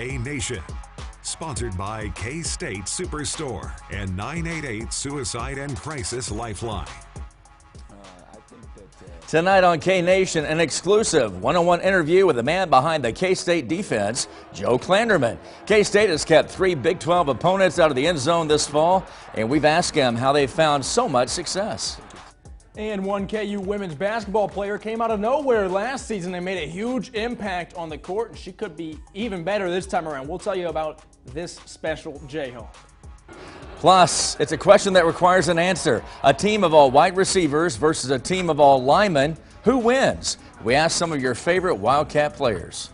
K Nation. Sponsored by K-State Superstore and 988 Suicide and Crisis Lifeline. Tonight on K-Nation, an exclusive one-on-one interview with the man behind the K-State defense, Joe Klanderman. K-State has kept 3 Big 12 opponents out of the end zone this fall, and we've asked him how they found so much success. And one KU women's basketball player came out of nowhere last season and made a huge impact on the court, and she could be even better this time around. We'll tell you about this special Jayhawk. Plus, it's a question that requires an answer. A team of all wide receivers versus a team of all linemen. Who wins? We asked some of your favorite Wildcat players.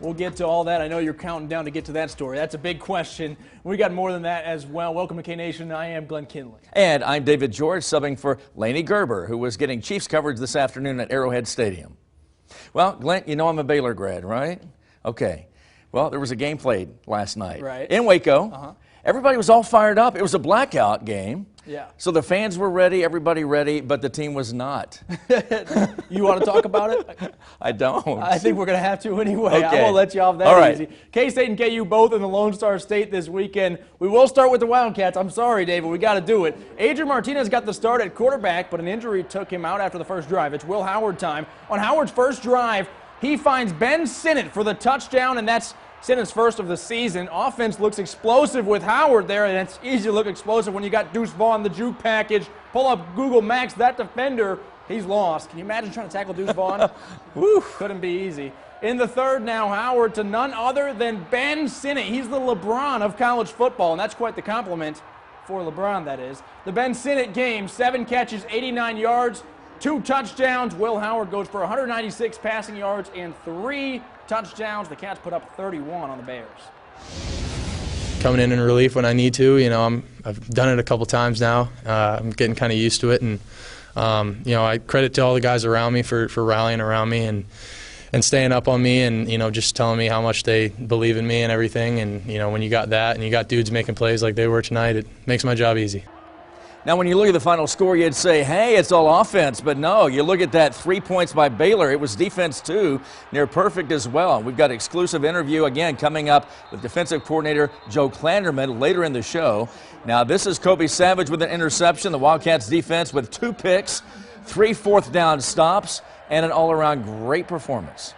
We'll get to all that. I know you're counting down to get to that story. That's a big question. We got more than that as well. Welcome to K-Nation. I am Glenn Kinley. And I'm David George, subbing for Lainey Gerber, who was getting Chiefs coverage this afternoon at Arrowhead Stadium. Well, Glenn, you know I'm a Baylor grad, right? Okay. Well, there was a game played last night in Waco. Everybody was all fired up. It was a blackout game. Yeah. So the fans were ready, everybody ready, but the team was not. You want to talk about it? I don't. I think we're going to have to anyway. Okay. I won't let you off that all right. easy. K-State and KU both in the Lone Star State this weekend. We will start with the Wildcats. I'm sorry, David. We got to do it. Adrian Martinez got the start at quarterback, but an injury took him out after the first drive. It's Will Howard time. On Howard's first drive, he finds Ben Sinnott for the touchdown, and that's Sinnott's first of the season. Offense looks explosive with Howard there, and it's easy to look explosive when you got Deuce Vaughn, the juke package. Pull up Google Max, that defender, he's lost. Can you imagine trying to tackle Deuce Vaughn? Woo, couldn't be easy. In the third now, Howard to none other than Ben Sinnott. He's the LeBron of college football, and that's quite the compliment for LeBron, that is. The Ben Sinnott game, 7 catches, 89 yards, 2 touchdowns. Will Howard goes for 196 passing yards and 3 touchdowns. The Cats put up 31 on the Bears. Coming in relief when I need to. You know, I've done it a couple times now. I'm getting kind of used to it, and you know, I credit to all the guys around me for rallying around me and staying up on me, and you know, just telling me how much they believe in me and everything. And you know, when you got that and you got dudes making plays like they were tonight, it makes my job easy. Now, when you look at the final score, you'd say, hey, it's all offense. But no, you look at that 3 points by Baylor. It was defense, too, near perfect as well. We've got an exclusive interview, again, coming up with defensive coordinator Joe Klanderman later in the show. Now, this is Kobe Savage with an interception. The Wildcats defense with 2 picks, 3 fourth-down stops, and an all-around great performance.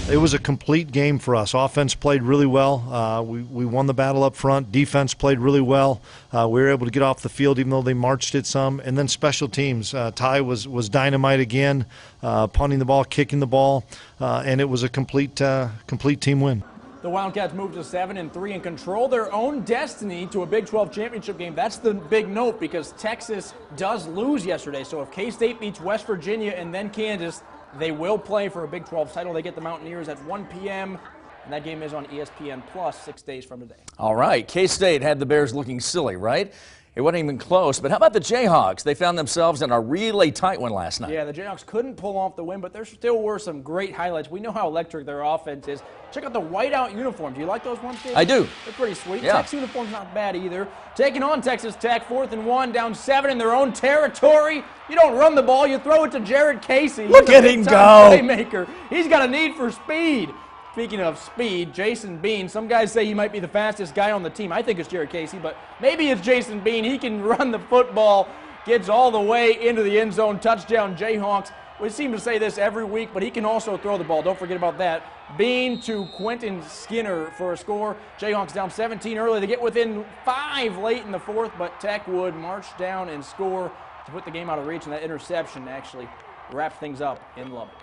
It was a complete game for us. Offense played really well. We won the battle up front. Defense played really well. We were able to get off the field even though they marched it some. And then special teams. Ty was dynamite again, punting the ball, kicking the ball, and it was a complete team win. The Wildcats moved to 7-3 and control their own destiny to a Big 12 championship game. That's the big note because Texas does lose yesterday. So if K-State beats West Virginia and then Kansas, they will play for a Big 12 title. They get the Mountaineers at 1 p.m., and that game is on ESPN Plus 6 days from today. All right. K-State had the Bears looking silly, right? It wasn't even close. But how about the Jayhawks? They found themselves in a really tight one last night. Yeah, the Jayhawks couldn't pull off the win, but there still were some great highlights. We know how electric their offense is. Check out the whiteout uniforms. Do you like those ones, Dave? I do. They're pretty sweet. Yeah. Tech's uniform's not bad either. Taking on Texas Tech, 4th and 1, down 7 in their own territory. You don't run the ball, you throw it to Jared Casey. Look at him go. Playmaker. He's got a need for speed. Speaking of speed, Jason Bean, some guys say he might be the fastest guy on the team. I think it's Jared Casey, but maybe it's Jason Bean. He can run the football, gets all the way into the end zone, touchdown Jayhawks. We seem to say this every week, but he can also throw the ball. Don't forget about that. Bean to Quentin Skinner for a score. Jayhawks down 17 early. They get within 5 late in the 4th, but Tech would march down and score to put the game out of reach, and that interception actually wrapped things up in Lubbock.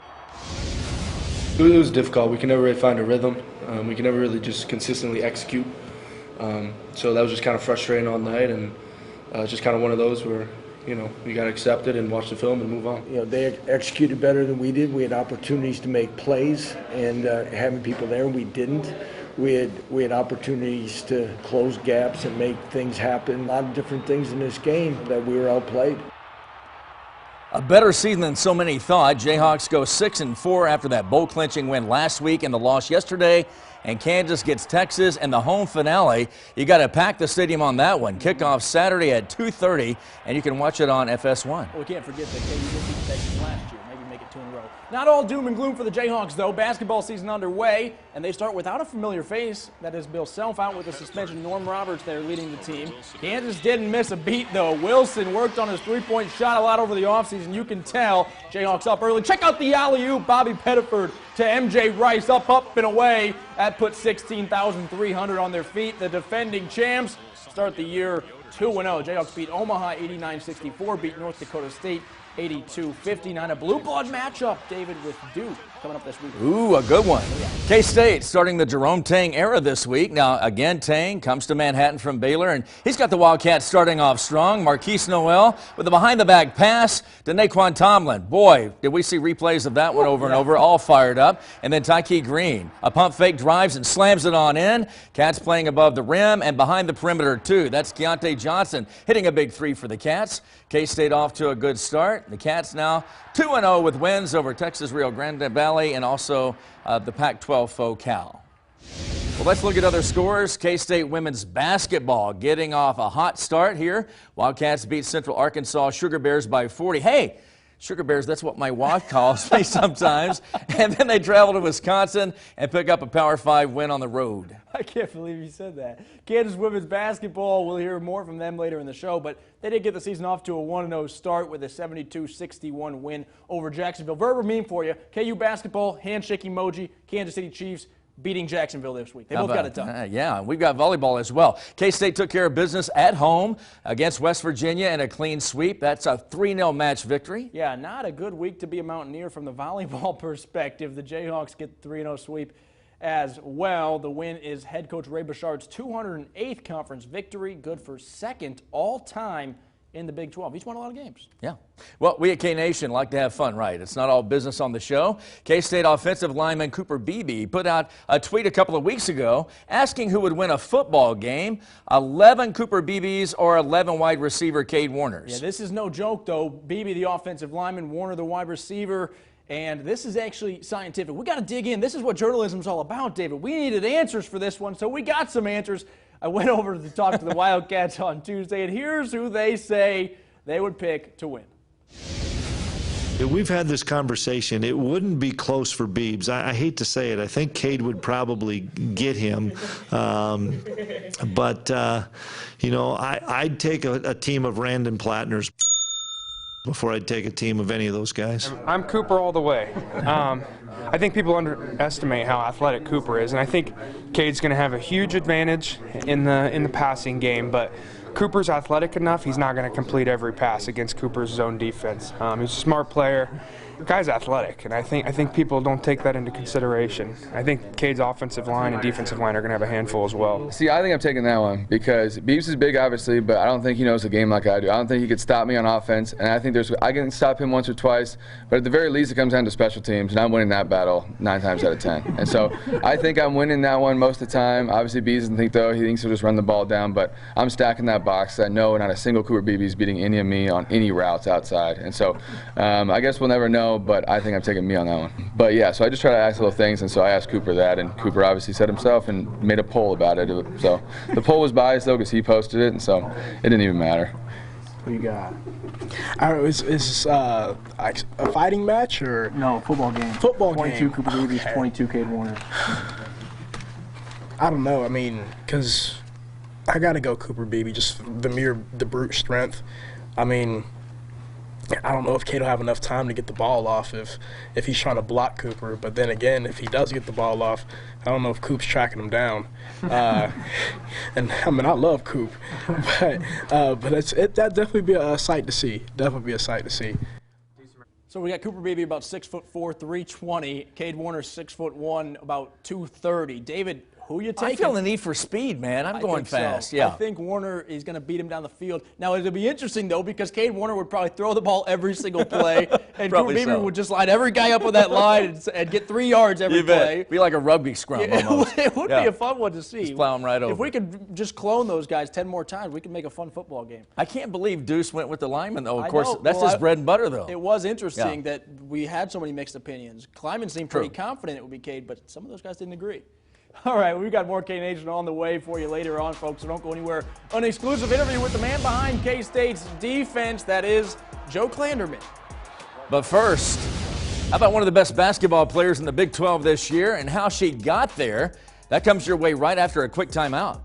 It was difficult. We can never really find a rhythm. We can never really just consistently execute. So that was just kind of frustrating all night, and just kind of one of those where, you know, you got to accept it and watch the film and move on. You know, they executed better than we did. We had opportunities to make plays, and having people there, we didn't. We had opportunities to close gaps and make things happen. A lot of different things in this game that we were outplayed. A better season than so many thought. Jayhawks go 6-4 after that bowl-clinching win last week and the loss yesterday. And Kansas gets Texas and the home finale. You got to pack the stadium on that one. Kickoff Saturday at 2:30, and you can watch it on FS1. Well, we can't forget that KU did beat Texas last year. Maybe make it 2 in a row. Not all doom and gloom for the Jayhawks, though. Basketball season underway, and they start without a familiar face. That is Bill Self out with a suspension. Norm Roberts there leading the team. Kansas didn't miss a beat, though. Wilson worked on his three-point shot a lot over the offseason. You can tell. Jayhawks up early. Check out the alley-oop. Bobby Pettiford to MJ Rice. Up, and away. That put 16,300 on their feet. The defending champs start the year 2-0. Jayhawks beat Omaha 89-64, beat North Dakota State 82-59. A blue blood matchup, David, with Duke coming up this week. Ooh, a good one. K-State starting the Jerome Tang era this week. Now, again, Tang comes to Manhattan from Baylor, and he's got the Wildcats starting off strong. Marquise Noel with a behind-the-back pass to Naquan Tomlin. Boy, did we see replays of that one over and over, all fired up. And then Tyke Green, a pump fake, drives and slams it on in. Cats playing above the rim and behind the perimeter, too. That's Keontae Johnson hitting a big three for the Cats. K-State off to a good start. The Cats now 2-0 with wins over Texas Rio Grande Valley and also the Pac-12 foe Cal. Well, let's look at other scores. K-State women's basketball getting off a hot start here. Wildcats beat Central Arkansas Sugar Bears by 40. Hey, Sugar Bears, that's what my wife calls me sometimes. And then they travel to Wisconsin and pick up a Power 5 win on the road. I can't believe you said that. Kansas women's basketball, we'll hear more from them later in the show, but they did get the season off to a 1-0 start with a 72-61 win over Jacksonville. Verb mean for you. KU basketball, handshake emoji, Kansas City Chiefs beating Jacksonville this week. They both got it done. Yeah, we've got volleyball as well. K-State took care of business at home against West Virginia in a clean sweep. That's a 3-0 match victory. Yeah, not a good week to be a Mountaineer from the volleyball perspective. The Jayhawks get the 3-0 sweep as well. The win is head coach Ray Bouchard's 208th conference victory, good for second all-time in the Big 12. He's won a lot of games. Yeah. Well, we at K-Nation like to have fun, right? It's not all business on the show. K-State offensive lineman Cooper Beebe put out a tweet a couple of weeks ago asking who would win a football game, 11 Cooper Beebes or 11 wide receiver Cade Warners. Yeah, this is no joke, though. Beebe, the offensive lineman, Warner, the wide receiver. And this is actually scientific. We got to dig in. This is what journalism's all about, David. We needed answers for this one, so we got some answers. I went over to talk to the Wildcats on Tuesday, and here's who they say they would pick to win. We've had this conversation. It wouldn't be close for Beebs. I hate to say it. I think Cade would probably get him. But you know, I'd take a team of Randon Plattners before I'd take a team of any of those guys. I'm Cooper all the way. I think people underestimate how athletic Cooper is, and I think Cade's going to have a huge advantage in the passing game, but Cooper's athletic enough, he's not going to complete every pass against Cooper's zone defense. He's a smart player. The guy's athletic, and I think people don't take that into consideration. I think Cade's offensive line and defensive line are going to have a handful as well. See, I think I'm taking that one because Beebs is big, obviously, but I don't think he knows the game like I do. I don't think he could stop me on offense, and I think I can stop him once or twice, but at the very least it comes down to special teams, and I'm winning that battle 9 times out of 10. And so I think I'm winning that one most of the time. Obviously, Beebs doesn't think, though. He thinks he'll just run the ball down, but I'm stacking that box. I know not a single Cooper Beebe is beating any of me on any routes outside. And so I guess we'll never know, but I think I'm taking me on that one. But yeah, so I just try to ask little things, and so I asked Cooper that, and Cooper obviously said himself and made a poll about it. So the poll was biased, though, because he posted it, and so it didn't even matter. Who you got? Is this a fighting match or? No, football game. Football 22 game. Cooper Beebe, 22 Cade Warner. I don't know. I mean, because I got to go Cooper Beebe, just the brute strength. I mean, I don't know if Cade will have enough time to get the ball off if he's trying to block Cooper. But then again, if he does get the ball off, I don't know if Coop's tracking him down. And I mean, I love Coop, but that definitely be a sight to see. Definitely be a sight to see. So we got Cooper Beebe about 6'4", 320. Cade Warner 6'1", about 230. David, who you taking? I feel the need for speed, man. I'm going fast. So. Yeah. I think Warner is going to beat him down the field. Now, it'll be interesting, though, because Cade Warner would probably throw the ball every single play, and Cooper Beebe would just line every guy up on that line and get 3 yards every play. Be like a rugby scrum almost. It would be a fun one to see. Just plow them right over. If we could just clone those guys 10 more times, we could make a fun football game. I can't believe Deuce went with the lineman, though. Of course, that's his bread and butter, though. It was interesting that we had so many mixed opinions. Kleiman seemed pretty confident it would be Cade, but some of those guys didn't agree. All right, we've got more K-Nation on the way for you later on, folks, so don't go anywhere. An exclusive interview with the man behind K-State's defense, that is Joe Klanderman. But first, How about one of the best basketball players in the Big 12 this year and how she got there? That comes your way right after a quick timeout.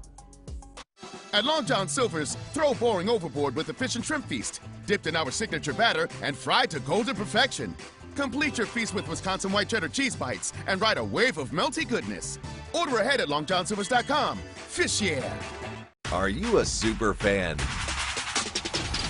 At Long John Silver's, throw boring overboard with the fish and shrimp feast. Dipped in our signature batter and fried to golden perfection. Complete your feast with Wisconsin white cheddar cheese bites and ride a wave of melty goodness. Order ahead at longjohnsilvers.com. Fish yeah! Are you a super fan?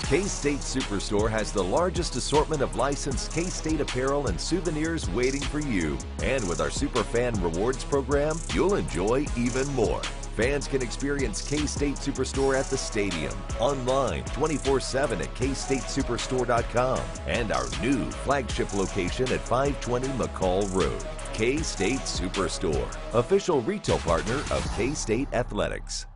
K-State Superstore has the largest assortment of licensed K-State apparel and souvenirs waiting for you. And with our Superfan Rewards program, you'll enjoy even more. Fans can experience K-State Superstore at the stadium, online 24/7 at kstatesuperstore.com, and our new flagship location at 520 McCall Road. K-State Superstore, official retail partner of K-State Athletics.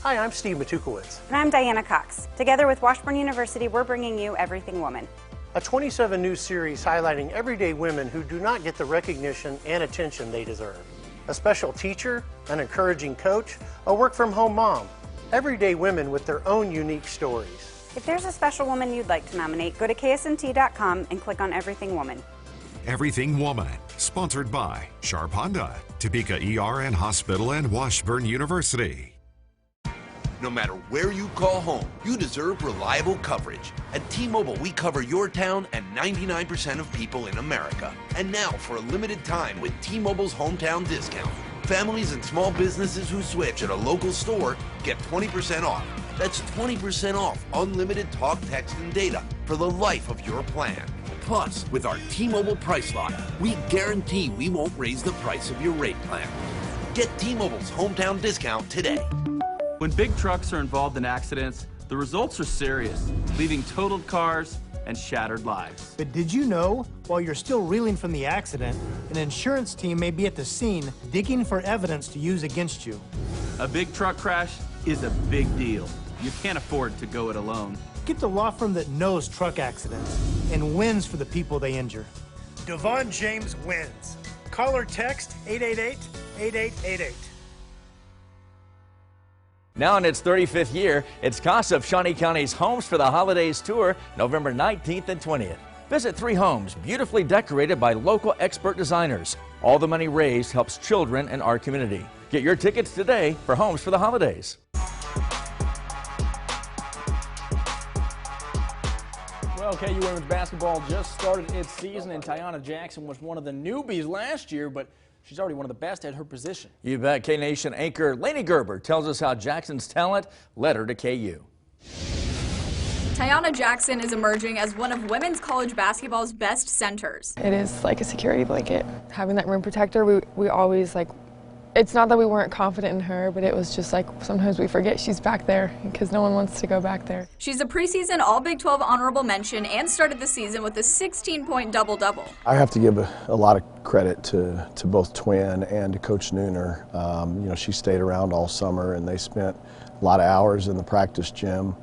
Hi, I'm Steve Matukowicz. And I'm Diana Cox. Together with Washburn University, we're bringing you Everything Woman, A 27 news series highlighting everyday women who do not get the recognition and attention they deserve. A special teacher, an encouraging coach, a work-from-home mom. Everyday women with their own unique stories. If there's a special woman you'd like to nominate, go to KSNT.com and click on Everything Woman. Everything Woman, sponsored by Sharp Honda, Topeka ER and Hospital, and Washburn University. No matter where you call home, you deserve reliable coverage. At T-Mobile, we cover your town and 99% of people in America. And now, for a limited time with T-Mobile's hometown discount, families and small businesses who switch at a local store get 20% off. That's 20% off unlimited talk, text, and data for the life of your plan. Plus, with our T-Mobile Price Lock, we guarantee we won't raise the price of your rate plan. Get T-Mobile's hometown discount today. When big trucks are involved in accidents, the results are serious, leaving totaled cars and shattered lives. But did you know, while you're still reeling from the accident, an insurance team may be at the scene digging for evidence to use against you? A big truck crash is a big deal. You can't afford to go it alone. Get the law firm that knows truck accidents and wins for the people they injure. Devon James wins. Call or text 888-8888. Now in its 35th year, it's CASA of Shawnee County's Homes for the Holidays Tour, November 19th and 20th. Visit 3 homes beautifully decorated by local expert designers. All the money raised helps children in our community. Get your tickets today for Homes for the Holidays. Well, KU women's basketball just started its season, and Tiana Jackson was one of the newbies last year, but she's already one of the best at her position. You bet. K-Nation anchor Lainey Gerber tells us how Jackson's talent led her to KU. Tiana Jackson is emerging as one of women's college basketball's best centers. It is like a security blanket. Having that rim protector, we always it's not that we weren't confident in her, but it was just like sometimes we forget she's back there because no one wants to go back there. She's a preseason All Big 12 honorable mention and started the season with a 16-point double-double. I have to give a lot of credit to both Twin and to Coach Nooner. You know, she stayed around all summer and they spent a lot of hours in the practice gym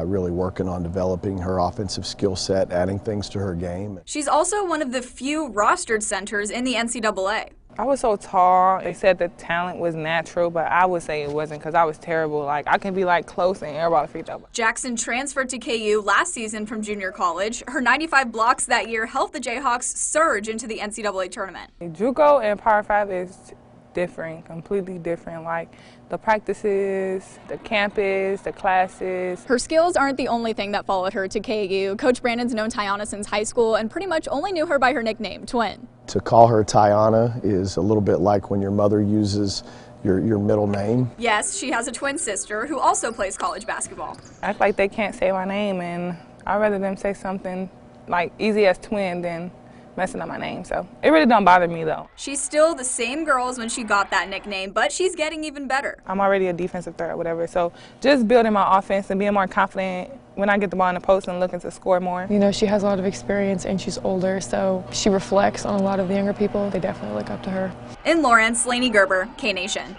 really working on developing her offensive skill set, adding things to her game. She's also one of the few rostered centers in the NCAA. I was so tall. They said the talent was natural, but I would say it wasn't because I was terrible. Like, I can be close and everybody free throw. Jackson transferred to KU last season from junior college. Her 95 blocks that year helped the Jayhawks surge into the NCAA tournament. JUCO and Power 5 is different, completely different. Like the practices, the campus, the classes. Her skills aren't the only thing that followed her to KU. Coach Brandon's known Tiana since high school and pretty much only knew her by her nickname, Twin. To call her Tiana is a little bit like when your mother uses your middle name. Yes, she has a twin sister who also plays college basketball. Act like they can't say my name, and I'd rather them say something like easy as Twin than messing up my name, so it really don't bother me though. She's still the same girl as when she got that nickname, but she's getting even better. I'm already a defensive threat or whatever, so just building my offense and being more confident when I get the ball in the post and looking to score more. You know, she has a lot of experience and she's older, so she reflects on a lot of the younger people. They definitely look up to her. In Lawrence, Lainey Gerber, K-Nation.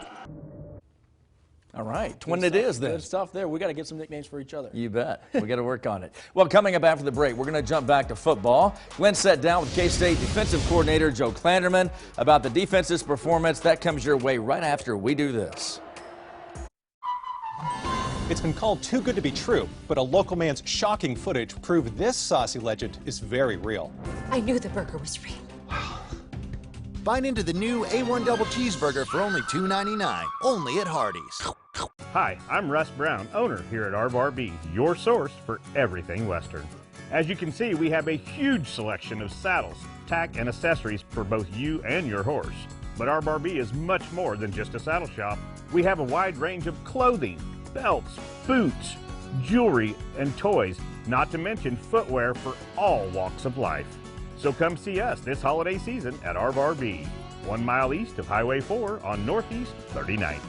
All right, Twin it is then. Good stuff there. We got to get some nicknames for each other. You bet. We got to work on it. Well, coming up after the break, we're going to jump back to football. Glenn sat down with K-State defensive coordinator Joe Klanderman about the defense's performance. That comes your way right after we do this. It's been called too good to be true, but a local man's shocking footage proved this saucy legend is very real. I knew the burger was real. Bite into the new A1 Double Cheeseburger for only $2.99, only at Hardee's. Hi, I'm Russ Brown, owner here at RB's, your source for everything Western. As you can see, we have a huge selection of saddles, tack, and accessories for both you and your horse. But RB is much more than just a saddle shop. We have a wide range of clothing, belts, boots, jewelry, and toys, not to mention footwear for all walks of life. So come see us this holiday season at RB, 1 mile east of Highway 4 on Northeast 39th.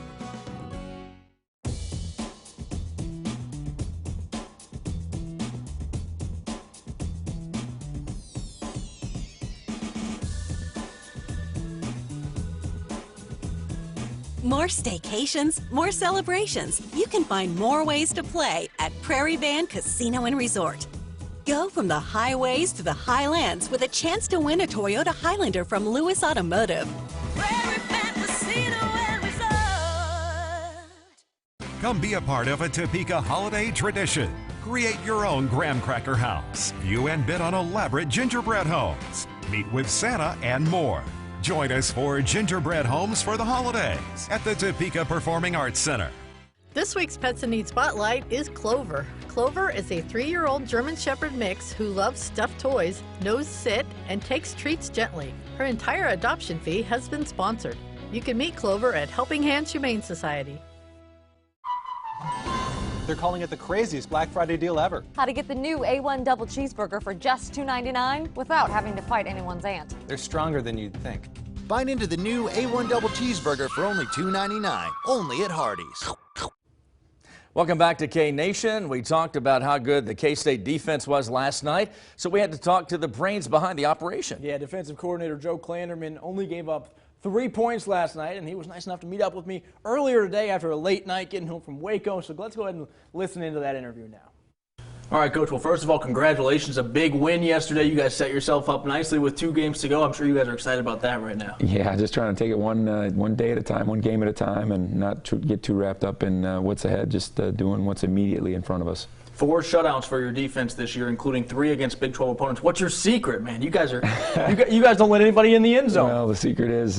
More staycations, more celebrations. You can find more ways to play at Prairie Band Casino and Resort. Go from the highways to the highlands with a chance to win a Toyota Highlander from Lewis Automotive. Prairie Band Casino and Resort. Come be a part of a Topeka holiday tradition. Create your own graham cracker house. View and bid on elaborate gingerbread homes. Meet with Santa and more. Join us for Gingerbread Homes for the Holidays at the Topeka Performing Arts Center. This week's Pets in Need Spotlight is Clover. Clover is a 3-year-old German Shepherd mix who loves stuffed toys, knows sit, and takes treats gently. Her entire adoption fee has been sponsored. You can meet Clover at Helping Hands Humane Society. They're calling it the craziest Black Friday deal ever. How to get the new A1 Double Cheeseburger for just $2.99 without having to fight anyone's aunt. They're stronger than you'd think. Bite into the new A1 Double Cheeseburger for only $2.99, only at Hardee's. Welcome back to K-Nation. We talked about how good the K-State defense was last night, so we had to talk to the brains behind the operation. Yeah, defensive coordinator Joe Klanderman only gave up 3 points last night, and he was nice enough to meet up with me earlier today after a late night getting home from Waco. So let's go ahead and listen into that interview now. All right, Coach. Well, first of all, congratulations. A big win yesterday. You guys set yourself up nicely with 2 games to go. I'm sure you guys are excited about that right now. Yeah, just trying to take it one day at a time, one game at a time, and not get too wrapped up in what's ahead, just doing what's immediately in front of us. 4 shutouts for your defense this year, including 3 against Big 12 opponents. What's your secret, man? You guys are you guys don't let anybody in the end zone. Well, the secret is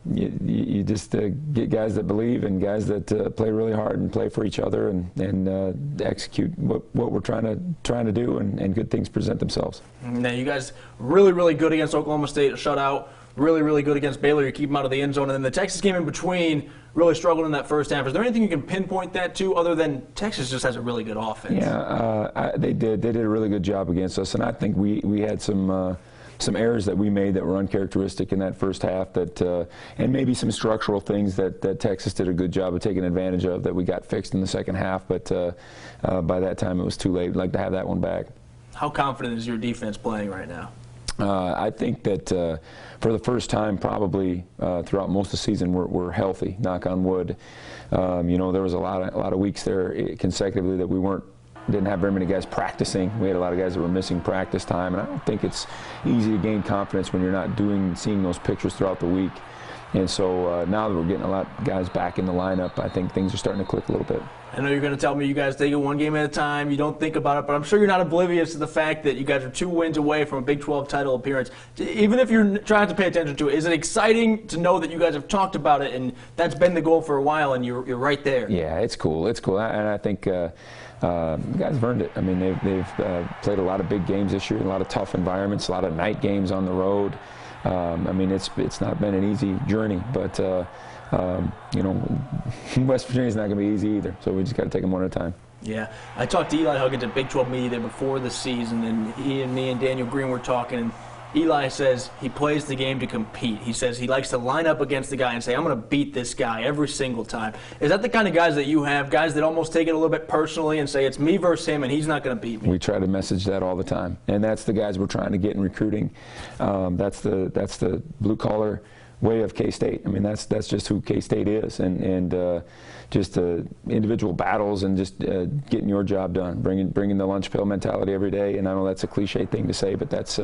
you just get guys that believe and guys that play really hard and play for each other and execute what we're trying to do, and good things present themselves. Now, you guys really good against Oklahoma State, a shutout. Really good against Baylor. You keep them out of the end zone. And then the Texas game in between really struggled in that first half. Is there anything you can pinpoint that to other than Texas just has a really good offense? Yeah, they did a really good job against us. And I think we had some errors that we made that were uncharacteristic in that first half, and maybe some structural things that Texas did a good job of taking advantage of that we got fixed in the second half. But by that time, it was too late. We'd like to have that one back. How confident is your defense playing right now? I think that for the first time probably throughout most of the season we're healthy, knock on wood. You know, there was a lot of weeks there consecutively that we didn't have very many guys practicing. We had a lot of guys that were missing practice time, and I don't think it's easy to gain confidence when you're not seeing those pictures throughout the week. And so now that we're getting a lot of guys back in the lineup, I think things are starting to click a little bit. I know you're going to tell me you guys take it one game at a time, you don't think about it, but I'm sure you're not oblivious to the fact that you guys are 2 wins away from a Big 12 title appearance. Even if you're trying to pay attention to it, is it exciting to know that you guys have talked about it and that's been the goal for a while and you're right there? Yeah, it's cool. It's cool. And I think guys have earned it. I mean, they've played a lot of big games this year, a lot of tough environments, a lot of night games on the road. I mean, it's not been an easy journey, but you know, West Virginia's not going to be easy either, so we just got to take them one at a time. Yeah, I talked to Eli Huggins at Big 12 Media Day before the season, and he and me and Daniel Green were talking, and Eli says he plays the game to compete. He says he likes to line up against the guy and say, I'm going to beat this guy every single time. Is that the kind of guys that you have, guys that almost take it a little bit personally and say, it's me versus him, and he's not going to beat me? We try to message that all the time, and that's the guys we're trying to get in recruiting. That's the blue-collar way of K-State. I mean, that's just who K-State is, and just individual battles and just getting your job done, bringing the lunch pail mentality every day. And I know that's a cliche thing to say, but that's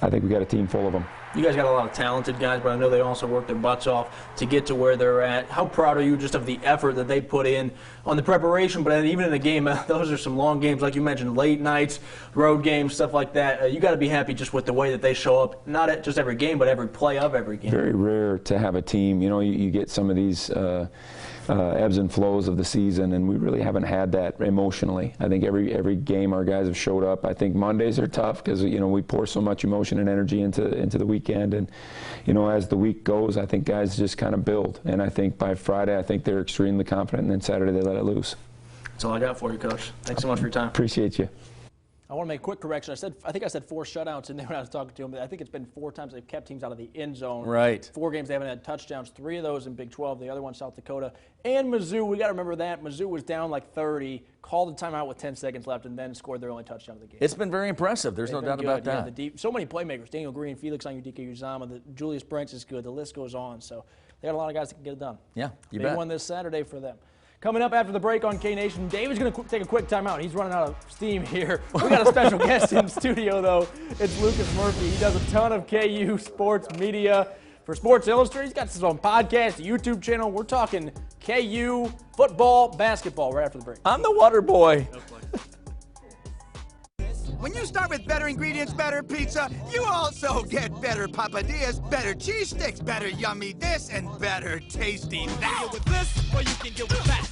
I think we got a team full of them. You guys got a lot of talented guys, but I know they also work their butts off to get to where they're at. How proud are you just of the effort that they put in on the preparation, but even in the game? Those are some long games, like you mentioned, late nights, road games, stuff like that. You got to be happy just with the way that they show up, not at just every game, but every play of every game. Very rare to have a team. You know, you get some of these ebbs and flows of the season, and we really haven't had that emotionally. I think every game our guys have showed up. I think Mondays are tough because, you know, we pour so much emotion and energy into the weekend, and, you know, as the week goes, I think guys just kind of build. And I think by Friday, I think they're extremely confident, and then Saturday they let it loose. That's all I got for you, Coach. Thanks so much for your time. Appreciate you. I want to make a quick correction. I think I said 4 shutouts in there when I was talking to him, but I think it's been 4 times they've kept teams out of the end zone. Right. 4 games they haven't had touchdowns, 3 of those in Big 12, the other one South Dakota. And Mizzou, we got to remember that. Mizzou was down like 30, called the timeout with 10 seconds left, and then scored their only touchdown of the game. It's been very impressive. There's no doubt about that. Yeah, so many playmakers. Daniel Green, Felix Anyudike Uzama, Julius Brents is good. The list goes on. So they got a lot of guys that can get it done. Yeah, you Big bet. one this Saturday for them. Coming up after the break on K-Nation, David's going to take a quick timeout. He's running out of steam here. We got a special guest in studio, though. It's Lucas Murphy. He does a ton of KU sports media for Sports Illustrated. He's got his own podcast, a YouTube channel. We're talking KU football, basketball right after the break. I'm the water boy. When you start with better ingredients, better pizza, you also get better papadillas, better cheese sticks, better yummy this, and better tasty that. With this, or you can get with that.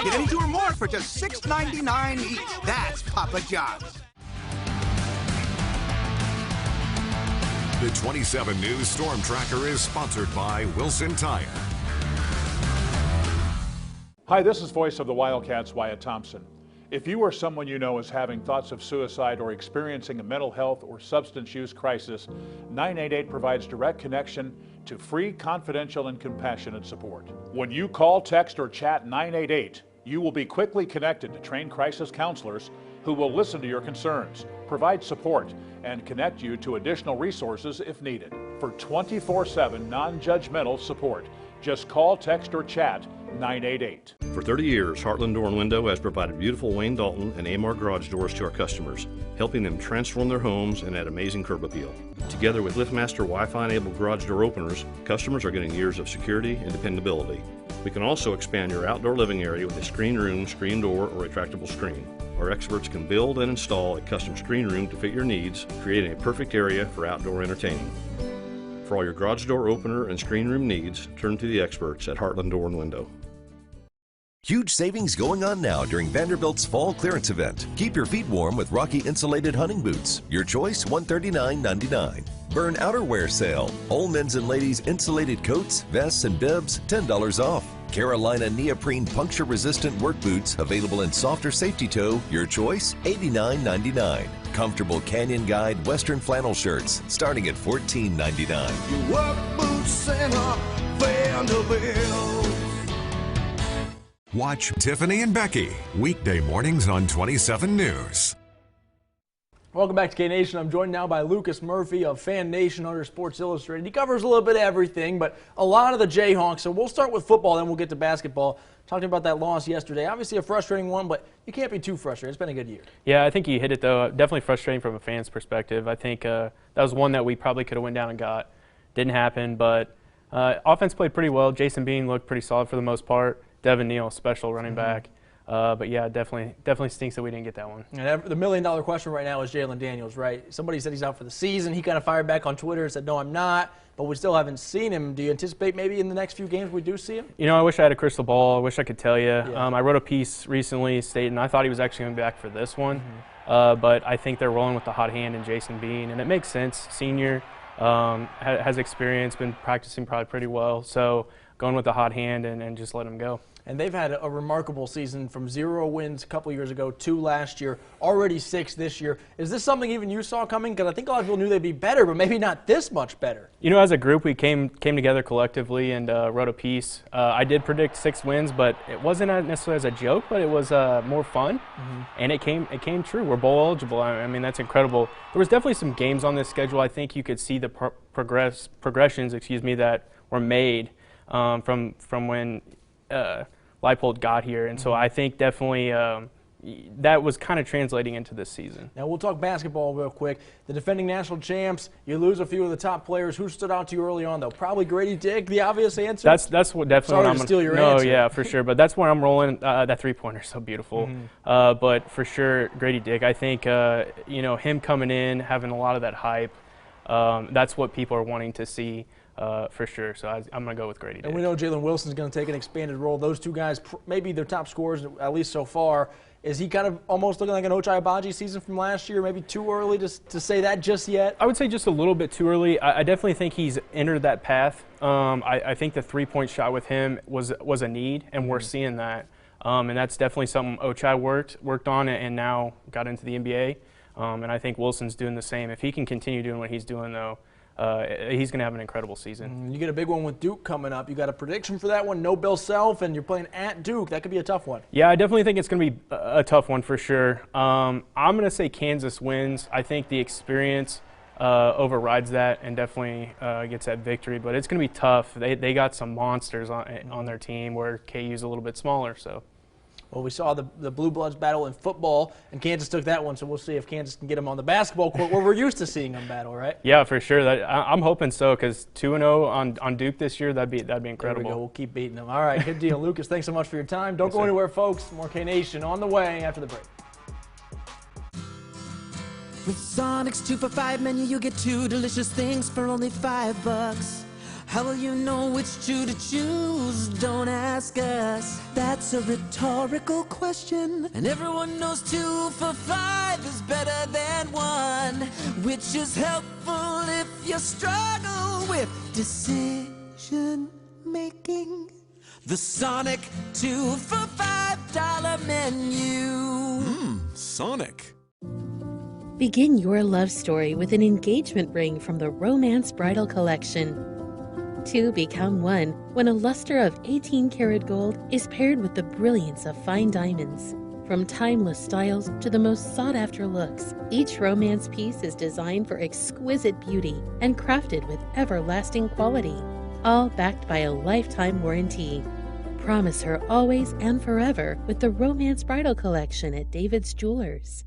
Get any 2 or more for just $6.99 each. That's Papa John's. The 27 News Storm Tracker is sponsored by Wilson Tire. Hi, this is Voice of the Wildcats, Wyatt Thompson. If you or someone you know is having thoughts of suicide or experiencing a mental health or substance use crisis, 988 provides direct connection to free, confidential, and compassionate support. When you call, text, or chat 988, you will be quickly connected to trained crisis counselors who will listen to your concerns, provide support, and connect you to additional resources if needed. For 24/7 non-judgmental support, just call, text, or chat 988. For 30 years, Heartland Door and Window has provided beautiful Wayne Dalton and Amar garage doors to our customers, helping them transform their homes and add amazing curb appeal. Together with LiftMaster Wi-Fi enabled garage door openers, customers are getting years of security and dependability. We can also expand your outdoor living area with a screen room, screen door, or retractable screen. Our experts can build and install a custom screen room to fit your needs, creating a perfect area for outdoor entertaining. For all your garage door opener and screen room needs, turn to the experts at Heartland Door and Window. Huge savings going on now during Vanderbilt's fall clearance event. Keep your feet warm with Rocky insulated hunting boots. Your choice, $139.99. Burn outerwear sale. All men's and ladies insulated coats, vests, and bibs, $10 off. Carolina neoprene puncture-resistant work boots available in softer safety toe. Your choice, $89.99. Comfortable Canyon Guide Western flannel shirts starting at $14.99. Your work boots center, Vanderbilt. Watch Tiffany and Becky weekday mornings on 27 News. Welcome back to K-Nation. I'm joined now by Lucas Murphy of Fan Nation under Sports Illustrated. He covers a little bit of everything, but a lot of the Jayhawks. So we'll start with football, then we'll get to basketball. Talking about that loss yesterday, obviously a frustrating one, but you can't be too frustrated. It's been a good year. Yeah, I think you hit it, though. Definitely frustrating from a fan's perspective. I think that was one that we probably could have went down and got. Didn't happen, but offense played pretty well. Jason Bean looked pretty solid for the most part. Devin Neal, special running back. But yeah, definitely stinks that we didn't get that one. And the $1 million question right now is Jalen Daniels, right? Somebody said he's out for the season. He kind of fired back on Twitter and said, no, I'm not. But we still haven't seen him. Do you anticipate maybe in the next few games we do see him? You know, I wish I had a crystal ball. I wish I could tell you. Yeah. I wrote a piece recently stating I thought he was actually going to be back for this one. But I think they're rolling with the hot hand in Jason Bean. And it makes sense. Senior, has experience, been practicing probably pretty well. So going with the hot hand and just let him go. And they've had a remarkable season from 0 wins a couple years ago, 2 last year, already 6 this year. Is this something even you saw coming? Because I think a lot of people knew they'd be better, but maybe not this much better. You know, as a group, we came together collectively and wrote a piece. I did predict 6 wins, but it wasn't necessarily as a joke, but it was more fun, and it came true. We're bowl eligible. I mean, that's incredible. There was definitely some games on this schedule. I think you could see the progressions, that were made from when Leipold got here, and so I think definitely that was kind of translating into this season. Now we'll talk basketball real quick. The defending national champs, you lose a few of the top players. Who stood out to you early on, though? Probably Grady Dick, the obvious answer. That's what definitely. Sorry to steal your answer. No, yeah, for sure. But that's where I'm rolling. That three-pointer is so beautiful. But for sure, Grady Dick. I think him coming in, having a lot of that hype. That's what people are wanting to see. For sure, so I'm going to go with Grady Dick. And we know Jalen Wilson's going to take an expanded role. Those two guys, maybe their top scorers, at least so far. Is he kind of almost looking like an Ochai Agbaji season from last year? Maybe too early to say that just yet? I would say just a little bit too early. I definitely think he's entered that path. I think the three-point shot with him was a need, and we're seeing that. And that's definitely something Ochai worked on and now got into the NBA. And I think Wilson's doing the same. If he can continue doing what he's doing, though, he's going to have an incredible season. You get a big one with Duke coming up. You got a prediction for that one? No Bill Self, and you're playing at Duke. That could be a tough one. Yeah, I definitely think it's going to be a tough one for sure. I'm going to say Kansas wins. I think the experience overrides that and definitely gets that victory. But it's going to be tough. They got some monsters on their team where KU's a little bit smaller. So. Well, we saw the Blue Bloods battle in football, and Kansas took that one, so we'll see if Kansas can get them on the basketball court where we're used to seeing them battle, right? Yeah, for sure. I'm hoping so, because 2-0 on Duke this year, that'd be incredible. There we go. We'll keep beating them. All right, good deal. Lucas, thanks so much for your time. Don't go anywhere, folks. More K-Nation on the way after the break. With Sonic's 2 for $5 menu, you get 2 delicious things for only $5. How will you know which 2 to choose? Don't ask us. That's a rhetorical question. And everyone knows 2 for $5 is better than 1, which is helpful if you struggle with decision making. The Sonic 2 for $5 menu. Sonic. Begin your love story with an engagement ring from the Romance Bridal Collection. 2 become 1 when a luster of 18-karat gold is paired with the brilliance of fine diamonds. From timeless styles to the most sought-after looks, each romance piece is designed for exquisite beauty and crafted with everlasting quality, all backed by a lifetime warranty. Promise her always and forever with the Romance Bridal Collection at David's Jewelers.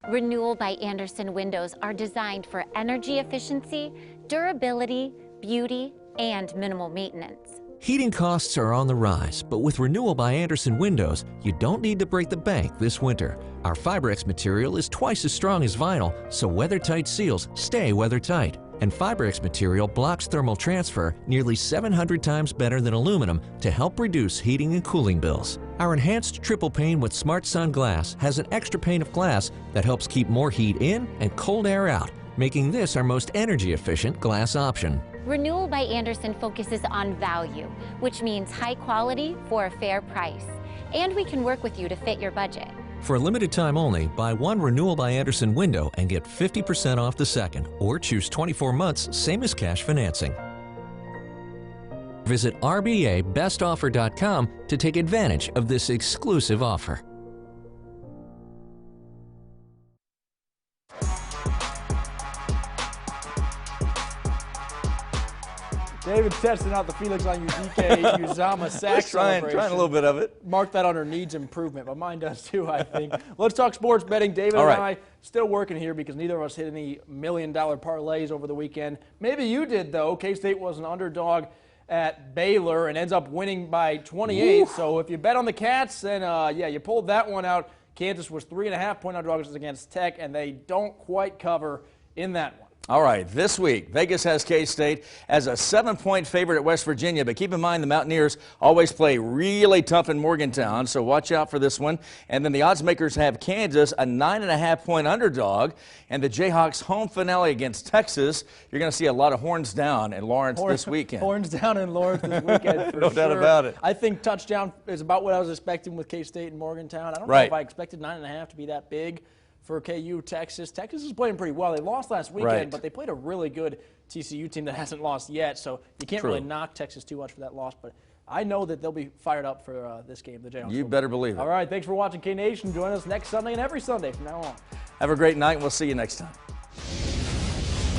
Renewal by Andersen windows are designed for energy efficiency, durability, beauty, and minimal maintenance. Heating costs are on the rise, but with Renewal by Andersen windows, you don't need to break the bank this winter. Our Fibrex material is twice as strong as vinyl, so weather-tight seals stay weather-tight. And Fibrex material blocks thermal transfer nearly 700 times better than aluminum to help reduce heating and cooling bills. Our enhanced triple pane with Smart Sun glass has an extra pane of glass that helps keep more heat in and cold air out, making this our most energy-efficient glass option. Renewal by Andersen focuses on value, which means high quality for a fair price. And we can work with you to fit your budget. For a limited time only, buy 1 Renewal by Andersen window and get 50% off the second, or choose 24 months, same as cash financing. Visit rbabestoffer.com to take advantage of this exclusive offer. David's testing out the Felix on DK Uzama sack celebration. Trying a little bit of it. Mark that under needs improvement, but mine does too, I think. Let's talk sports betting. David and I still working here because neither of us hit any $1 million parlays over the weekend. Maybe you did, though. K-State was an underdog at Baylor and ends up winning by 28. Ooh. So if you bet on the Cats, then, yeah, you pulled that one out. Kansas was 3.5-point underdogs against Tech, and they don't quite cover in that one. All right, this week, Vegas has K-State as a 7-point favorite at West Virginia, but keep in mind the Mountaineers always play really tough in Morgantown, so watch out for this one. And then the odds makers have Kansas, a 9.5-point underdog, and the Jayhawks home finale against Texas. You're going to see a lot of horns down in Lawrence this weekend. Horns down in Lawrence this weekend, for No doubt about it. I think touchdown is about what I was expecting with K-State and Morgantown. I don't know if I expected 9.5 to be that big for KU, Texas. Texas is playing pretty well. They lost last weekend, but they played a really good TCU team that hasn't lost yet, so you can't really knock Texas too much for that loss. But I know that they'll be fired up for this game, the Jayhawks. You better believe it. All right, thanks for watching K-Nation. Join us next Sunday and every Sunday from now on. Have a great night, and we'll see you next time.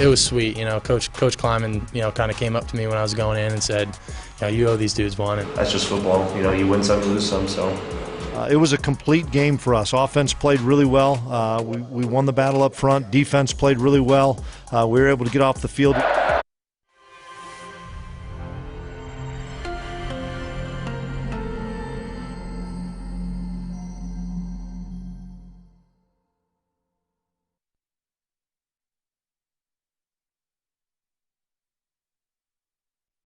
It was sweet, Coach Kleiman, kind of came up to me when I was going in and said, you owe these dudes one. And that's just football. You win some, you lose some, so. It was a complete game for us. Offense played really well. We won the battle up front. Defense played really well. We were able to get off the field.